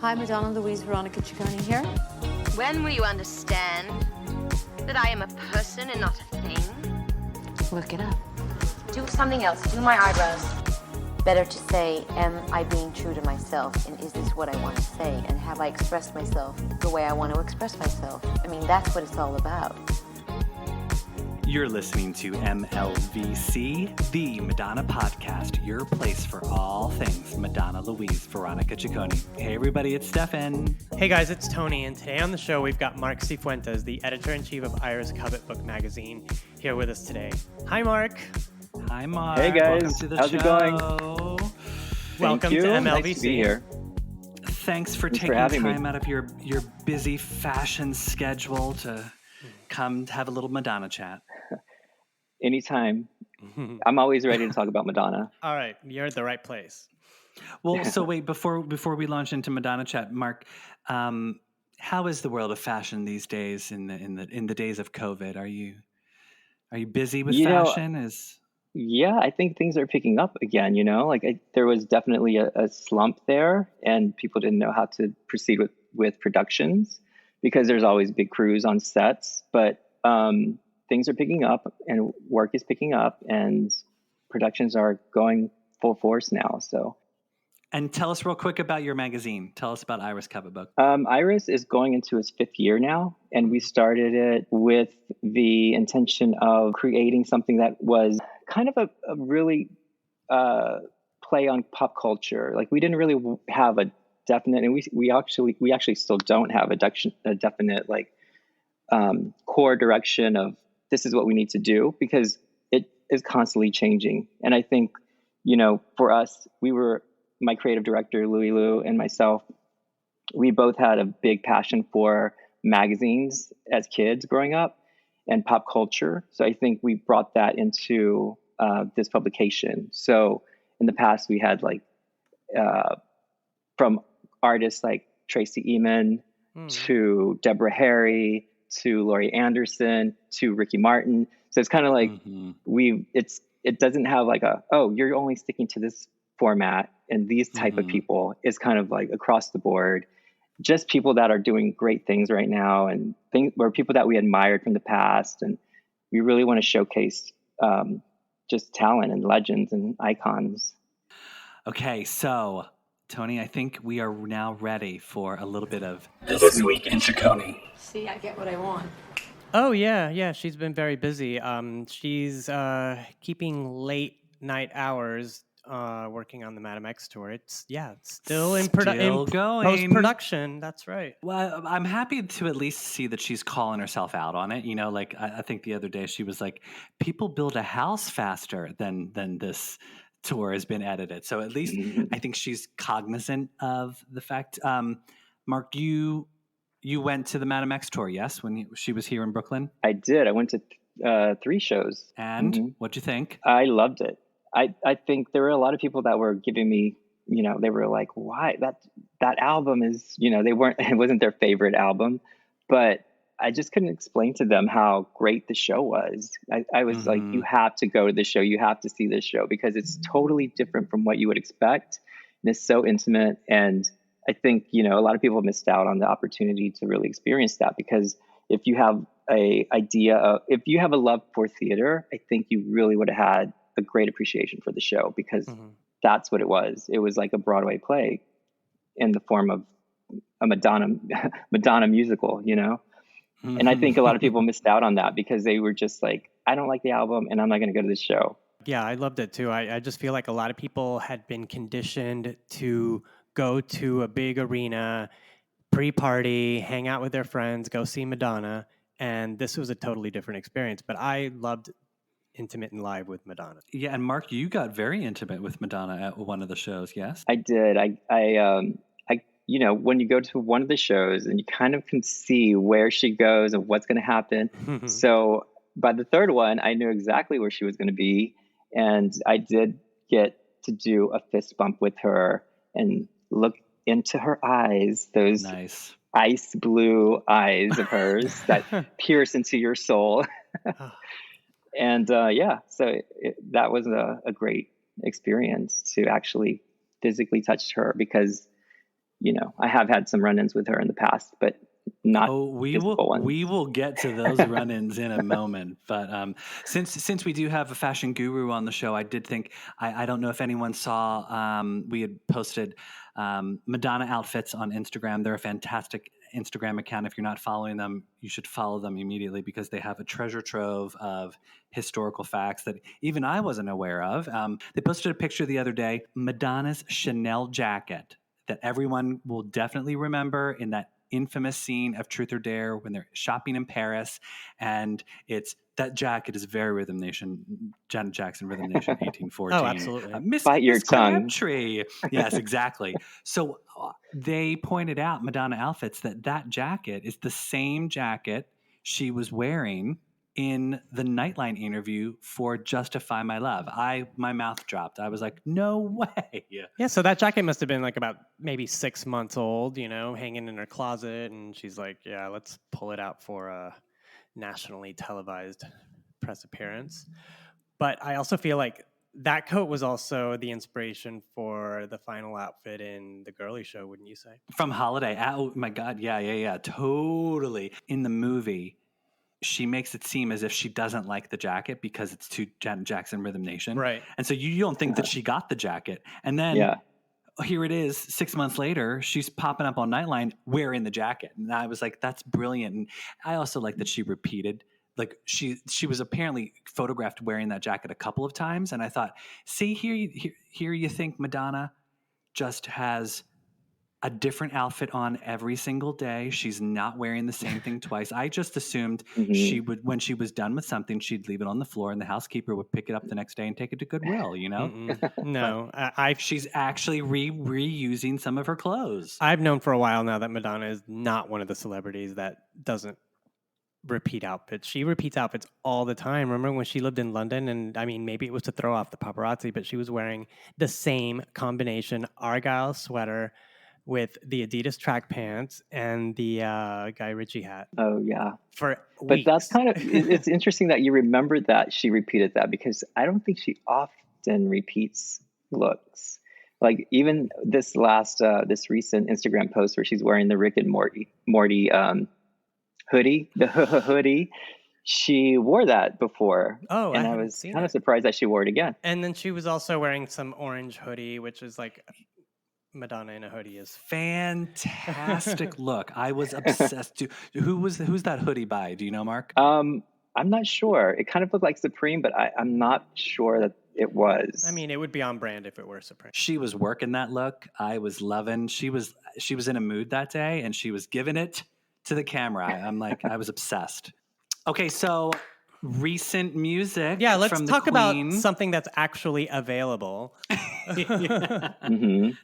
Hi, Madonna, Louise, Veronica Ciccone here. When will you understand that I am a person and not a thing? Look it up. Do something else. Do my eyebrows. Better to say, am I being true to myself? And is this what I want to say? And have I expressed myself the way I want to express myself? I mean, that's what it's all about. You're listening to MLVC, the Madonna podcast, your place for all things Madonna, Louise, Veronica Ciccone. Hey everybody, it's Stefan. Hey guys, it's Tony, and today on the show we've got Marc Sifuentes, the editor-in-chief of Iris Covet Book Magazine, here with us today. Hi Marc. Hi Marc. Hey guys, welcome to the how's show. it going? Welcome you. to MLVC. Nice to be here. Thanks for taking time out of your busy fashion schedule to come have a little Madonna chat. Anytime. I'm always ready to talk about Madonna. All right, you're at the right place. Well, so wait, before we launch into Madonna chat, Marc, how is the world of fashion these days in the days of COVID? Are you busy with fashion? Yeah, I think things are picking up again, there was definitely a slump there and people didn't know how to proceed with productions because there's always big crews on sets, but things are picking up and work is picking up and productions are going full force now. So, and tell us real quick about your magazine. Tell us about Iris Covet Book. Iris is going into its 5th year now, and we started it with the intention of creating something that was kind of a really play on pop culture. Like we didn't really have a definite, and we actually still don't have a definite core direction of this is what we need to do because it is constantly changing. And I think, for us, my creative director, Louie Lou, and myself, we both had a big passion for magazines as kids growing up and pop culture. So I think we brought that into this publication. So in the past, we had from artists like Tracy Emin to Deborah Harry, to Laurie Anderson, to Ricky Martin. So it's kind of like it doesn't have you're only sticking to this format and these type of people. It's kind of like across the board, just people that are doing great things right now and or people that we admired from the past. And we really want to showcase just talent and legends and icons. Okay, so Tony, I think we are now ready for a little bit of This Week in Ciccone. See, I get what I want. Oh, yeah, she's been very busy. She's keeping late night hours working on the Madame X tour. It's still in post-production. That's right. Well, I'm happy to at least see that she's calling herself out on it. I think the other day she was like, people build a house faster than this tour has been edited. So at least I think she's cognizant of the fact. Marc, you went to the Madame X tour, yes, when she was here in Brooklyn? I did. I went to 3 shows. And what'd you think? I loved it. I think there were a lot of people that were giving me, they were like, why that album is, it wasn't their favorite album, but I just couldn't explain to them how great the show was. I was like, you have to go to the show. You have to see this show because it's totally different from what you would expect. And it's so intimate. And I think, a lot of people missed out on the opportunity to really experience that because if you have if you have a love for theater, I think you really would have had a great appreciation for the show because that's what it was. It was like a Broadway play in the form of a Madonna musical, And I think a lot of people missed out on that because they were just like, I don't like the album and I'm not going to go to this show. Yeah, I loved it too. I just feel like a lot of people had been conditioned to go to a big arena, pre-party, hang out with their friends, go see Madonna. And this was a totally different experience. But I loved intimate and live with Madonna. Yeah, and Marc, you got very intimate with Madonna at one of the shows, yes? I did. I when you go to one of the shows and you kind of can see where she goes and what's going to happen. So by the 3rd one, I knew exactly where she was going to be. And I did get to do a fist bump with her and look into her eyes, those nice ice blue eyes of hers that pierce into your soul. And that was a great experience to actually physically touch her because I have had some run-ins with her in the past, but not we physical ones. will get to those run-ins in a moment. But since we do have a fashion guru on the show, I did think I don't know if anyone saw we had posted Madonna outfits on Instagram. They're a fantastic Instagram account. If you're not following them, you should follow them immediately because they have a treasure trove of historical facts that even I wasn't aware of. They posted a picture the other day, Madonna's Chanel jacket that everyone will definitely remember in that infamous scene of Truth or Dare when they're shopping in Paris, and that jacket is very Rhythm Nation, Janet Jackson, Rhythm Nation, 1814. Oh, absolutely. Bite your tongue. Crabtree. Yes, exactly. So they pointed out, Madonna Outfits, that jacket is the same jacket she was wearing in the Nightline interview for Justify My Love. My mouth dropped. I was like, no way. Yeah, so that jacket must have been like about maybe 6 months old, hanging in her closet. And she's like, yeah, let's pull it out for a nationally televised press appearance. But I also feel like that coat was also the inspiration for the final outfit in The Girly Show, wouldn't you say? From Holiday. Oh, my God. Yeah. Totally. In the movie, she makes it seem as if she doesn't like the jacket because it's too Janet Jackson Rhythm Nation. Right. And so you don't think that she got the jacket. And then here it is 6 months later, she's popping up on Nightline wearing the jacket. And I was like, that's brilliant. And I also like that she repeated, like she was apparently photographed wearing that jacket a couple of times. And I thought, see, here you think Madonna just has a different outfit on every single day. She's not wearing the same thing twice. I just assumed she would, when she was done with something, she'd leave it on the floor and the housekeeper would pick it up the next day and take it to Goodwill, No, she's actually reusing some of her clothes. I've known for a while now that Madonna is not one of the celebrities that doesn't repeat outfits. She repeats outfits all the time. Remember when she lived in London, and I mean, maybe it was to throw off the paparazzi, but she was wearing the same combination Argyle sweater with the Adidas track pants and the Guy Ritchie hat. Oh, yeah. For weeks. But that's kind of, it's interesting that you remembered that she repeated that because I don't think she often repeats looks. Like even this recent Instagram post where she's wearing the Rick and Morty hoodie, the hoodie, she wore that before. Oh, and I was kind of surprised that she wore it again. And then she was also wearing some orange hoodie, which is like Madonna in a hoodie is fantastic look. I was obsessed. Who's that hoodie by? Do you know, Mark? I'm not sure. It kind of looked like Supreme, but I'm not sure that it was. I mean, it would be on brand if it were Supreme. She was working that look. I was loving. She was in a mood that day, and she was giving it to the camera. I'm like, I was obsessed. Okay, so recent music. Yeah, let's from talk the Queen. About something that's actually available.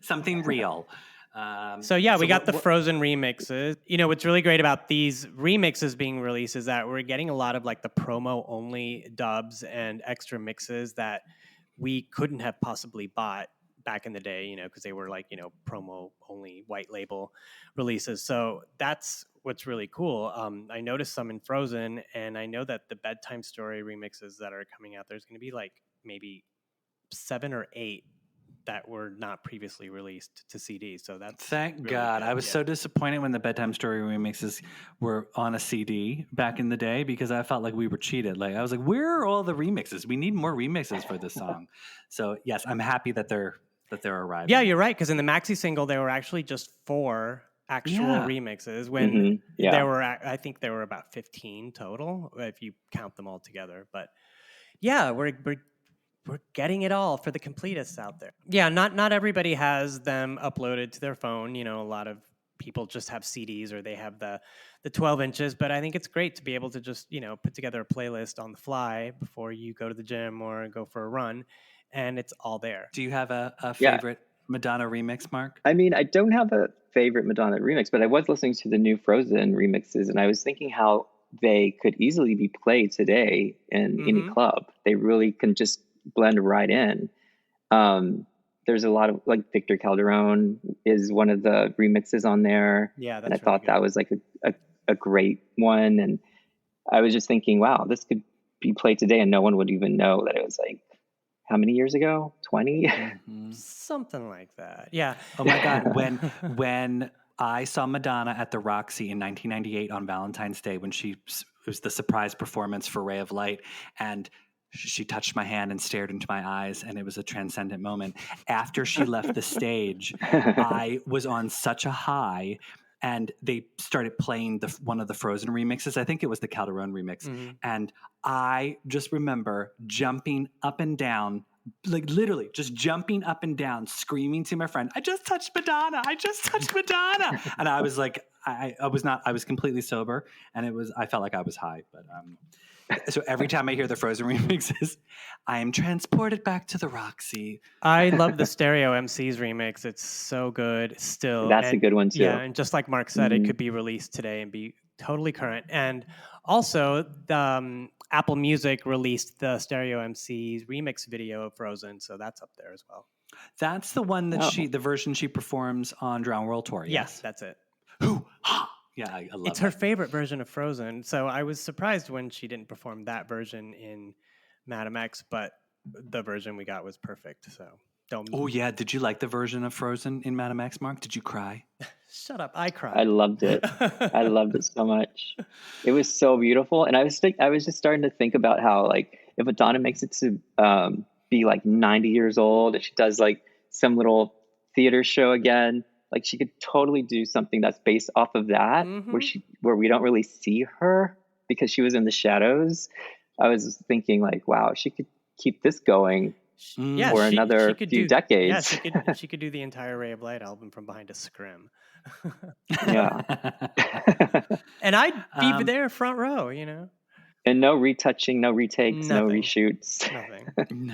Something real. So we got the Frozen remixes. What's really great about these remixes being released is that we're getting a lot of like the promo only dubs and extra mixes that we couldn't have possibly bought back in the day, because they were like, promo only white label releases. So that's what's really cool. I noticed some in Frozen, and I know that the Bedtime Story remixes that are coming out, there's going to be like maybe 7 or 8 that were not previously released to CD. So that's thank really God. good. I was so disappointed when the Bedtime Story remixes were on a CD back in the day because I felt like we were cheated. Like I was like, where are all the remixes? We need more remixes for this song. So yes, I'm happy that they're arriving. Yeah, you're right. Because in the maxi single, there were actually just 4 actual remixes when there were, I think there were about 15 total if you count them all together. But yeah, we're getting it all for the completists out there. Yeah, not everybody has them uploaded to their phone. A lot of people just have CDs or they have the 12 inches. But I think it's great to be able to just, put together a playlist on the fly before you go to the gym or go for a run. And it's all there. Do you have a favorite Madonna remix, Mark? I mean, I don't have a favorite Madonna remix, but I was listening to the new Frozen remixes, and I was thinking how they could easily be played today in any club. They really can just blend right in. There's a lot of, like, Victor Calderone is one of the remixes on there. Yeah, that's and I really thought good. that was like a great one. And I was just thinking, wow, this could be played today and no one would even know that it was like how many years ago? 20? Something like that. Yeah. Oh my God. When I saw Madonna at the Roxy in 1998 on Valentine's Day, when it was the surprise performance for Ray of Light, and she touched my hand and stared into my eyes, and it was a transcendent moment. After she left the stage, I was on such a high, and they started playing one of the Frozen remixes. I think it was the Calderone remix. And I just remember jumping up and down, like literally just jumping up and down, screaming to my friend, I just touched Madonna. I just touched Madonna. And I was like, I was completely sober, and I felt like I was high, but, so every time I hear the Frozen remixes, I am transported back to the Roxy. I love the Stereo MC's remix. It's so good still. That's a good one too. Yeah, and just like Mark said, it could be released today and be totally current. And also, Apple Music released the Stereo MC's remix video of Frozen, so that's up there as well. That's the one that the version she performs on Drown World Tour. Yes, that's it. Yeah, I love it. It's her favorite version of Frozen, so I was surprised when she didn't perform that version in Madame X, but the version we got was perfect. So don't. Oh yeah, did you like the version of Frozen in Madame X, Mark? Did you cry? Shut up! I cried. I loved it. I loved it so much. It was so beautiful, and I was just starting to think about how, like, if Madonna makes it to be like 90 years old, and she does like some little theater show again. Like, she could totally do something that's based off of that, where we don't really see her because she was in the shadows. I was thinking, like, wow, she could keep this going for another few decades. Yeah, she could do the entire Ray of Light album from behind a scrim. Yeah. And I'd be there front row, you know. And no retouching, no retakes, no reshoots. Nothing.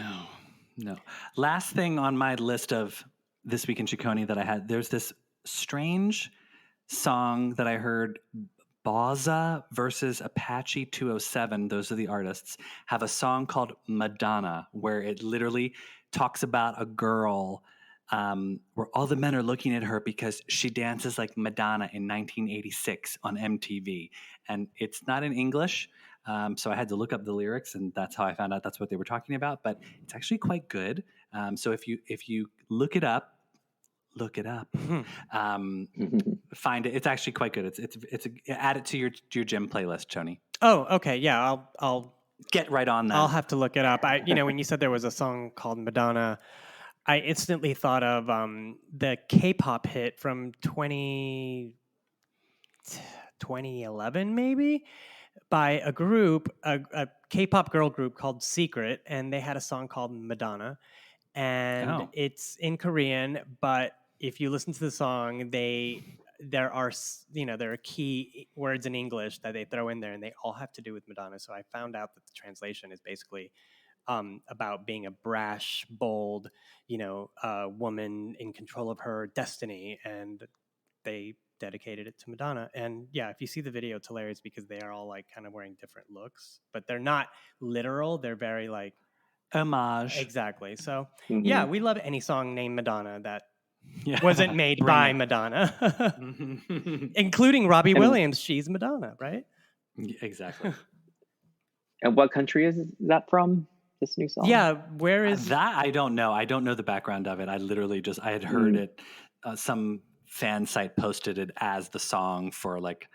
No. Last thing on my list of This Week in Ciccone that I had, there's this strange song that I heard, Bozza versus Apache 207, those are the artists, have a song called Madonna, where it literally talks about a girl where all the men are looking at her because she dances like Madonna in 1986 on MTV. And it's not in English, so I had to look up the lyrics, and that's how I found out that's what they were talking about. But it's actually quite good. So if you look it up, find it. It's actually quite good. It's add it to your gym playlist, Tony. Oh, okay. Yeah, I'll get right on that. I'll have to look it up. When you said there was a song called Madonna, I instantly thought of the K-pop hit from 2011, maybe, by a group, a K-pop girl group called Secret, and they had a song called Madonna, and it's in Korean, but if you listen to the song, there are key words in English that they throw in there, and they all have to do with Madonna. So I found out that the translation is basically about being a brash, bold, woman in control of her destiny, and they dedicated it to Madonna. And yeah, if you see the video, it's hilarious because they are all like kind of wearing different looks, but they're not literal. They're very like homage. Exactly. So yeah, we love any song named Madonna that wasn't made by Madonna, including Robbie Williams. She's Madonna, right? Exactly. And what country is that from? This new song? Yeah, where is that? I don't know. I don't know the background of it. I literally I had heard it. Some fan site posted it as the song for like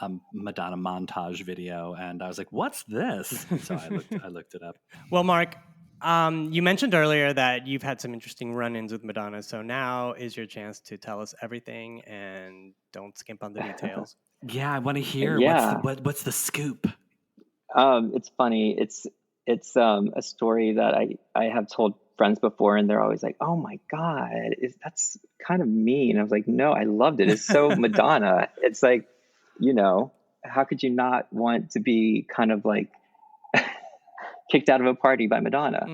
a Madonna montage video, and I was like, "What's this?" So I looked it up. Well, Mark, you mentioned earlier that you've had some interesting run-ins with Madonna, so now is your chance to tell us everything and don't skimp on the details. Yeah, I want to hear. Yeah. What's the scoop? It's funny. It's a story that I have told friends before, and they're always like, "Oh my God, that's kind of mean." I was like, "No, I loved it. It's so Madonna." It's like, how could you not want to be kind of like kicked out of a party by Madonna?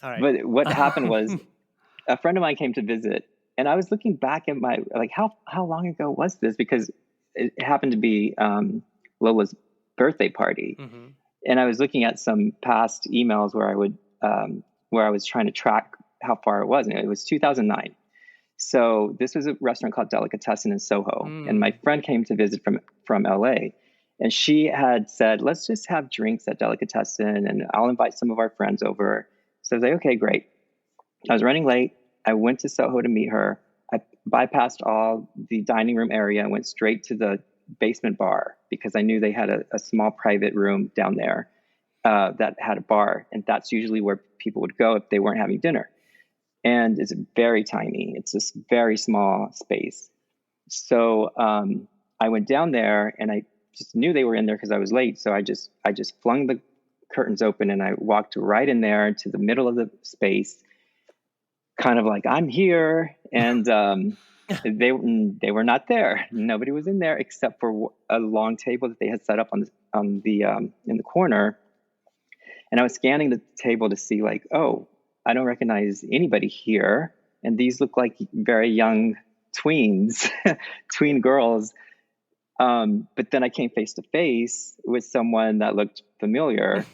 All right. But what happened was a friend of mine came to visit, and I was looking back at how long ago was this? Because it happened to be Lola's birthday party. And I was looking at some past emails where I was trying to track how far it was, and it was 2009. So this was a restaurant called Delicatessen in Soho, and my friend came to visit from LA, and she had said, "Let's just have drinks at Delicatessen, and I'll invite some of our friends over." So I was like, okay, great. I was running late. I went to Soho to meet her. I bypassed all the dining room area and went straight to the basement bar because I knew they had a small private room down there that had a bar. And that's usually where people would go if they weren't having dinner. And it's very tiny. It's this very small space. So I went down there and I just knew they were in there because I was late. So I just flung the curtains open and I walked right in there into the middle of the space, kind of like, I'm here. And they were not there. Nobody was in there except for a long table that they had set up in the corner. And I was scanning the table to see like, oh, I don't recognize anybody here. And these look like very young tweens, tween girls. But then I came face to face with someone that looked familiar,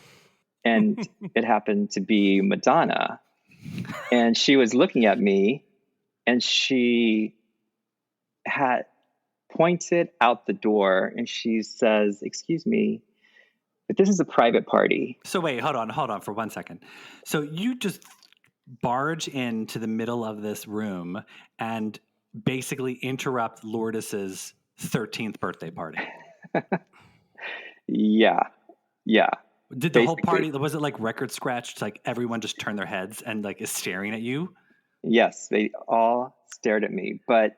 and it happened to be Madonna. And she was looking at me, and she had pointed out the door, and she says, "Excuse me, but this is a private party." So wait, hold on for 1 second. So you just barge into the middle of this room and basically interrupt Lourdes's 13th birthday party. Yeah. Did the whole party, was it like record scratched? Like everyone just turned their heads and like is staring at you? Yes, they all stared at me. But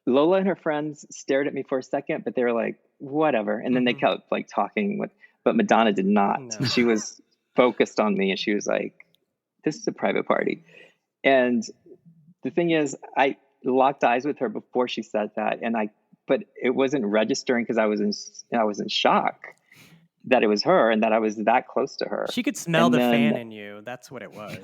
Lola and her friends stared at me for a second, but they were like, whatever. And then they kept like talking but Madonna did not. No. She was focused on me and she was like, this is a private party. And the thing is, I locked eyes with her before she said that. But it wasn't registering because I was in shock that it was her and that I was that close to her. She could smell the fan in you. That's what it was.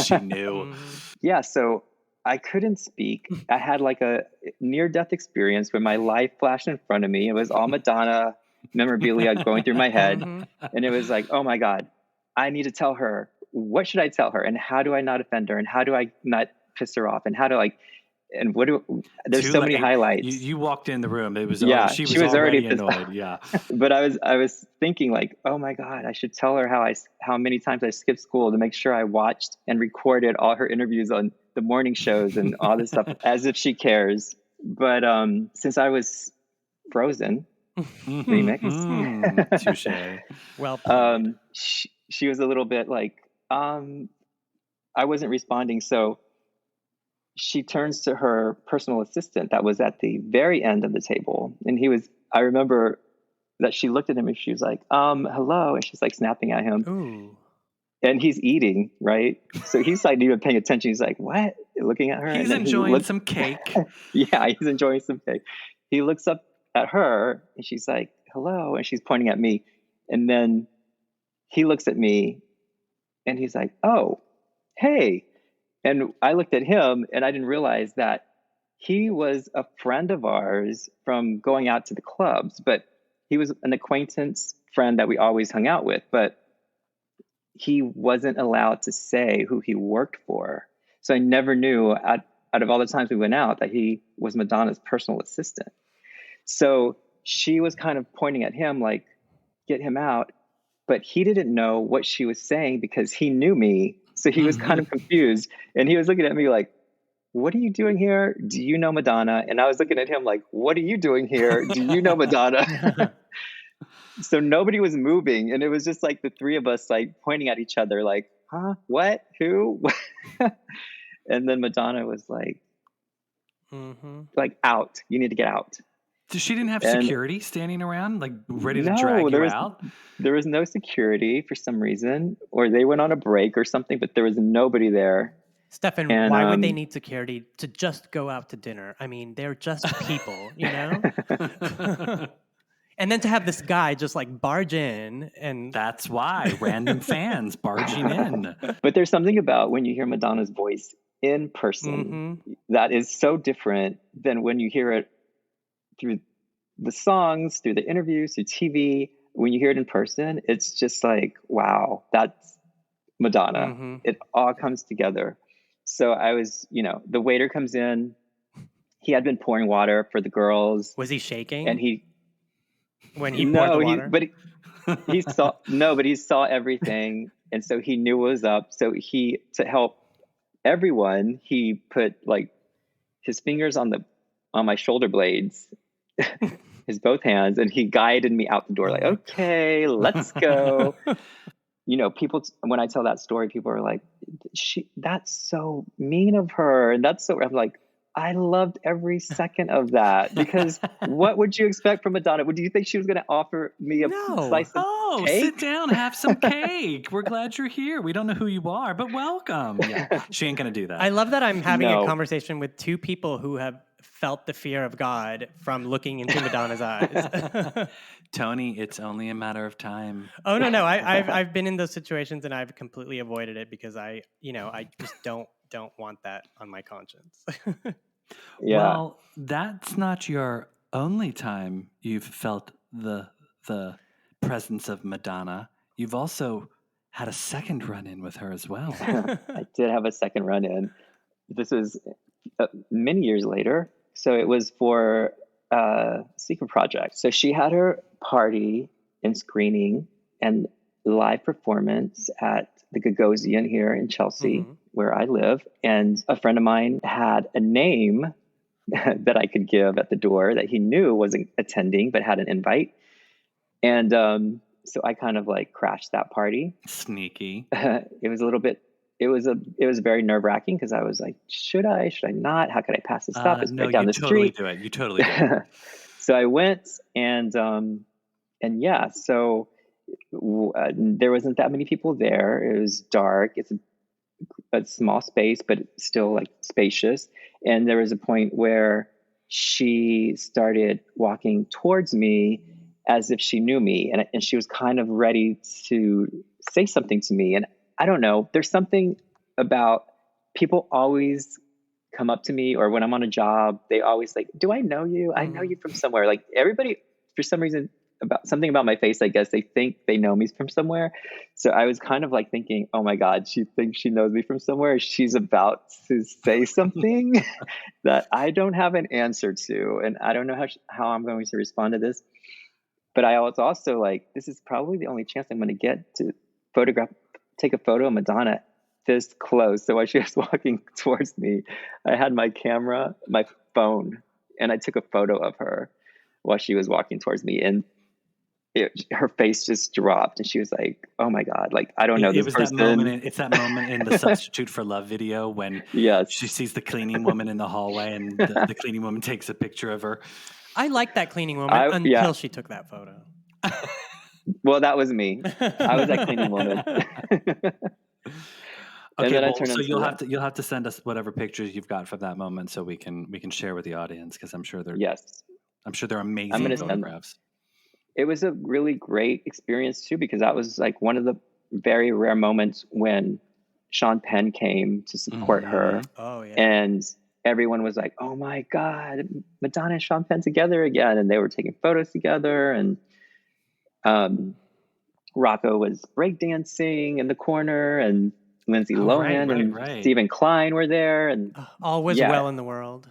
She knew. Yeah. So I couldn't speak. I had like a near-death experience where my life flashed in front of me. It was all Madonna memorabilia going through my head. And it was like, oh my God, I need to tell her. What should I tell her? And how do I not offend her? And how do I not piss her off? And how to there's so many highlights. You walked in the room. It was, she was already annoyed. Yeah. But I was thinking like, oh my God, I should tell her how many times I skipped school to make sure I watched and recorded all her interviews on the morning shows and all this stuff as if she cares. But since I was frozen, remix. Touche. Well, she was a little bit like, I wasn't responding. So she turns to her personal assistant that was at the very end of the table. And I remember that she looked at him and she was like, hello. And she's like snapping at him. Ooh. And he's eating, right? So he's like even paying attention. He's like, what? Looking at her. He's enjoying some cake. Yeah, he's enjoying some cake. He looks up at her and she's like, hello. And she's pointing at me. And then he looks at me and he's like, oh, hey. And I looked at him and I didn't realize that he was a friend of ours from going out to the clubs, but he was an acquaintance friend that we always hung out with, but he wasn't allowed to say who he worked for. So I never knew out of all the times we went out that he was Madonna's personal assistant. So she was kind of pointing at him like, get him out. But he didn't know what she was saying because he knew me. So he was kind of confused. And he was looking at me like, what are you doing here? Do you know Madonna? And I was looking at him like, what are you doing here? Do you know Madonna? So nobody was moving. And it was just like the three of us like pointing at each other like, huh? What? Who? And then Madonna was like, like out. You need to get out. She didn't have security standing around, like ready to drag you out? There was no security for some reason, or they went on a break or something, but there was nobody there. Stefan, why would they need security to just go out to dinner? I mean, they're just people, you know? And then to have this guy just like barge in and... That's why, random fans barging in. But there's something about when you hear Madonna's voice in person that is so different than when you hear it through the songs, through the interviews, through TV. When you hear it in person, it's just like, wow, that's Madonna. It all comes together. So I was, the waiter comes in. He had been pouring water for the girls. Was he shaking? And when he poured the water? But he saw everything. And so he knew what was up. So to help everyone, he put like his fingers on my shoulder blades, his both hands, and he guided me out the door like, okay, let's go. You know, people, when I tell that story, people are like, that's so mean of her. And I'm like, I loved every second of that, because what would you expect from Madonna? Do you think she was going to offer me a slice of cake? Sit down, have some cake. We're glad you're here. We don't know who you are, but welcome. Yeah, she ain't going to do that. I love that I'm having a conversation with two people who have felt the fear of God from looking into Madonna's eyes. Tony, it's only a matter of time. Oh no, I've been in those situations and I've completely avoided it because I just don't want that on my conscience. Yeah. Well, that's not your only time you've felt the presence of Madonna. You've also had a second run-in with her as well. I did have a second run-in. This was many years later. So it was for a secret project. So she had her party and screening and live performance at the Gagosian here in Chelsea, where I live. And a friend of mine had a name that I could give at the door that he knew wasn't attending, but had an invite. And so I kind of like crashed that party. Sneaky. It was a little bit. It was very nerve-wracking because I was like, should I not? How could I pass this up? It's right down the street. You totally do it. So I went and yeah, so there wasn't that many people there. It was dark. It's a small space, but still like spacious. And there was a point where she started walking towards me as if she knew me. And she was kind of ready to say something to me. And I don't know, there's something about people always come up to me, or when I'm on a job, they always like, do I know you? I know you from somewhere. Like everybody, for some reason, about something about my face, I guess they think they know me from somewhere. So I was kind of like thinking, oh my God, she thinks she knows me from somewhere. She's about to say something that I don't have an answer to. And I don't know how I'm going to respond to this. But I was also like, this is probably the only chance I'm going to get to take a photo of Madonna this close. So while she was walking towards me, I had my camera, my phone, and I took a photo of her while she was walking towards me. And her face just dropped, and she was like, "Oh my God! Like I don't know this person." It's that moment in the Substitute for Love video when she sees the cleaning woman in the hallway, and the cleaning woman takes a picture of her. I liked that cleaning woman until she took that photo. Well, that was me. I was that cleaning woman. Okay, so you'll have to send us whatever pictures you've got from that moment so we can share with the audience, because I'm sure they're amazing photographs. It was a really great experience too, because that was like one of the very rare moments when Sean Penn came to support her. Oh yeah. And everyone was like, "Oh my God, Madonna and Sean Penn together again!" And they were taking photos together, and Rocco was breakdancing in the corner, and Lindsay Lohan and Stephen Klein were there, and all was well in the world.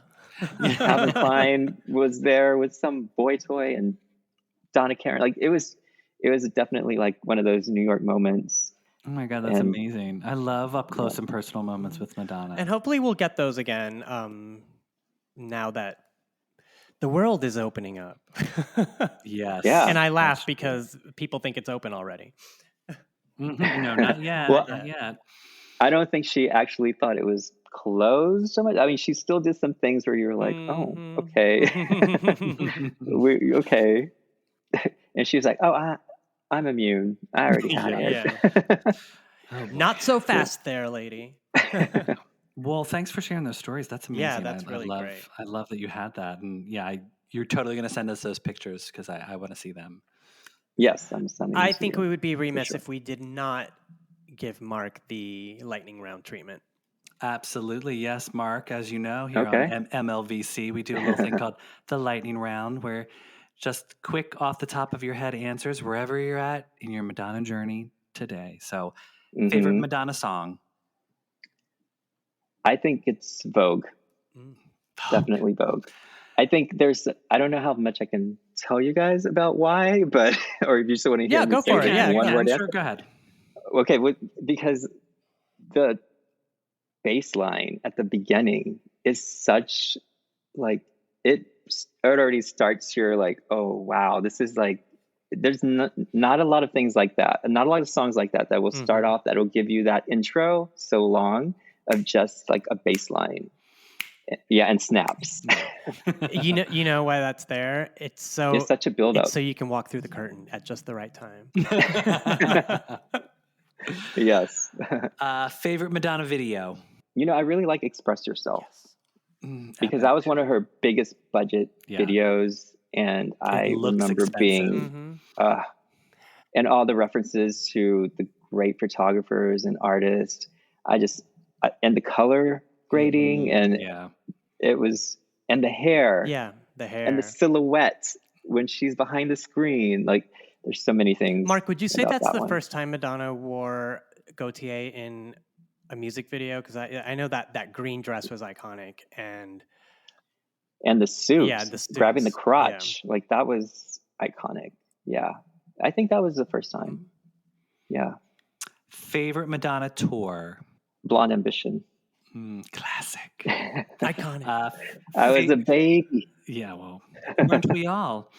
Calvin Klein was there with some boy toy, and Donna Karan. Like it was definitely like one of those New York moments. Oh my God, that's amazing. I love up close and personal moments with Madonna. And hopefully we'll get those again now that the world is opening up. Yes. Yeah. And I laugh because people think it's open already. No, not yet. Well, not yet. I don't think she actually thought it was closed so much. I mean, she still did some things where you were like, oh, okay. Okay. And she was like, oh, I'm immune. I already had it. Yeah. Not so fast there, lady. Well, thanks for sharing those stories. That's amazing. Yeah, that's really great. I love that you had that. And you're totally going to send us those pictures because I want to see them. Yes, I'm sending them. I think we would be remiss if we did not give Marc the lightning round treatment. Absolutely. Yes, Marc. As you know, here on MLVC, we do a little thing called the lightning round, where just quick off the top of your head answers wherever you're at in your Madonna journey today. So favorite Madonna song? I think it's Vogue. Definitely Vogue. I think I don't know how much I can tell you guys about why, but, or if you just want to hear go for it. One word sure, go ahead. Okay, because the bass line at the beginning is such like it already starts your like, oh wow, this is like, there's not a lot of things like that, and not a lot of songs like that will start off, that will give you that intro so long of just like a bass line. Yeah, and snaps. You know why that's there? It's such a build up. So you can walk through the curtain at just the right time. Yes. Favorite Madonna video? I really like Express Yourself. Yes. Because that was one of her biggest budget videos, and I remember being and all the references to the great photographers and artists. And the color grading and it was, and the hair. Yeah, the hair. And the silhouette when she's behind the screen. Like, there's so many things. Mark, would you say that's the first time Madonna wore Gaultier in a music video? Because I know that green dress was iconic, and the suit, the suits, grabbing the crotch, like that was iconic. Yeah, I think that was the first time. Yeah. Favorite Madonna tour? Blonde Ambition. Classic. Iconic. I was a baby. Yeah, well, weren't we all?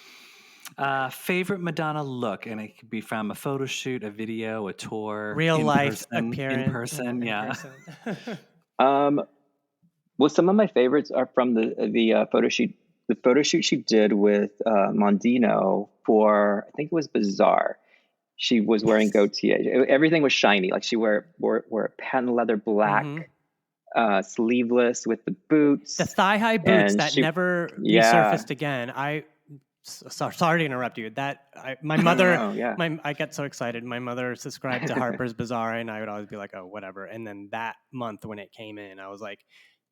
Favorite Madonna look, and it could be from a photo shoot, a video, a tour, real life appearance. In person, yeah. Well, some of my favorites are from the photo shoot. The photo shoot she did with Mondino for, I think it was Bazaar. She was wearing Gaultier. Everything was shiny. Like she wore a patent leather black, sleeveless with the boots. The thigh-high boots that never resurfaced again. Sorry to interrupt you. My mother, I get so excited. My mother subscribed to Harper's Bazaar, and I would always be like, oh, whatever. And then that month when it came in, I was like,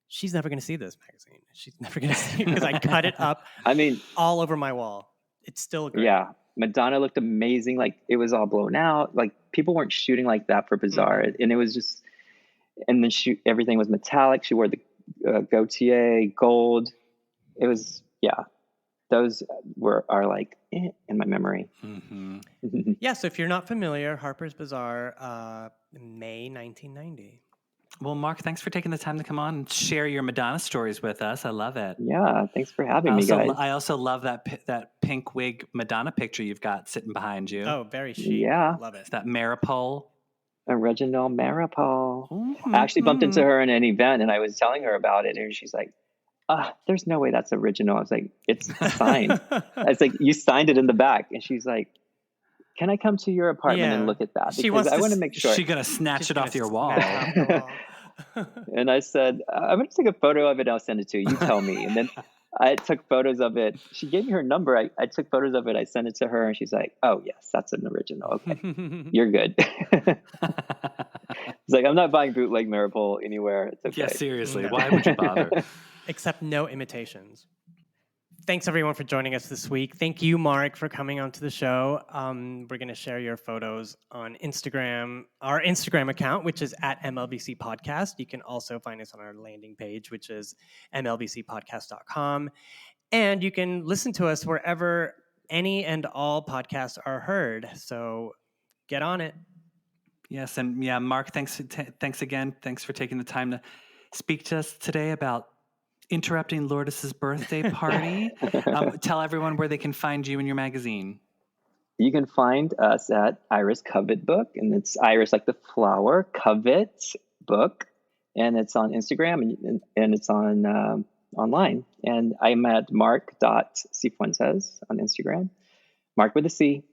she's never going to see this magazine. She's never going to see it, because I cut it up. I mean, all over my wall. It's still great. Yeah. Madonna looked amazing. Like, it was all blown out. Like, people weren't shooting like that for Bazaar. And it was just, and then everything was metallic. She wore the Gaultier gold. It was, those are like in my memory. Yeah. So if you're not familiar, Harper's Bazaar, May 1990. Well, Mark, thanks for taking the time to come on and share your Madonna stories with us. I love it. Yeah, thanks for having me, guys. I also love that pink wig Madonna picture you've got sitting behind you. Oh, very chic. Yeah. Love it. It's that Maripole. Original Maripole. I actually bumped into her in an event, and I was telling her about it, and she's like, there's no way that's original. I was like, it's signed. I was like, you signed it in the back. And she's like, can I come to your apartment and look at that? Because I want to make sure. She's going to snatch it off your wall. And I said, I'm going to take a photo of it. I'll send it to you. You tell me. And then I took photos of it. She gave me her number. I took photos of it. I sent it to her, and she's like, oh, yes, that's an original. Okay, you're good. It's like, I'm not buying bootleg Maripole anywhere. It's okay. Yeah, seriously. No. Why would you bother? Except no imitations. Thanks, everyone, for joining us this week. Thank you, Mark, for coming onto the show. We're going to share your photos on Instagram, our Instagram account, which is at MLVC Podcast. You can also find us on our landing page, which is MLVCpodcast.com. And you can listen to us wherever any and all podcasts are heard. So get on it. Yes, and Mark, thanks again. Thanks for taking the time to speak to us today about interrupting Lourdes' birthday party. Tell everyone where they can find you and your magazine. You can find us at Iris Covet Book, and it's Iris like the flower, Covet Book, and it's on Instagram and it's on online. And I'm at marc.sifuentes on Instagram. Mark with a C.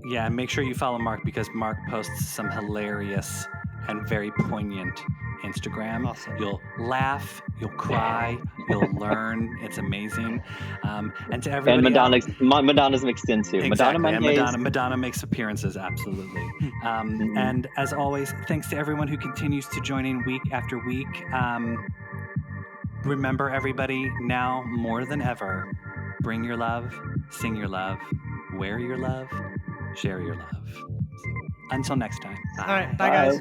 Yeah, and make sure you follow Mark, because Mark posts some hilarious and very poignant Instagram. Awesome. You'll laugh, you'll cry, you'll learn. It's amazing. And to everybody, and Madonna's mixed in too. Exactly. Madonna makes appearances, absolutely. And as always, thanks to everyone who continues to join in week after week. Remember, everybody, now more than ever, bring your love, sing your love, wear your love, share your love. So, until next time. Bye. All right, bye guys.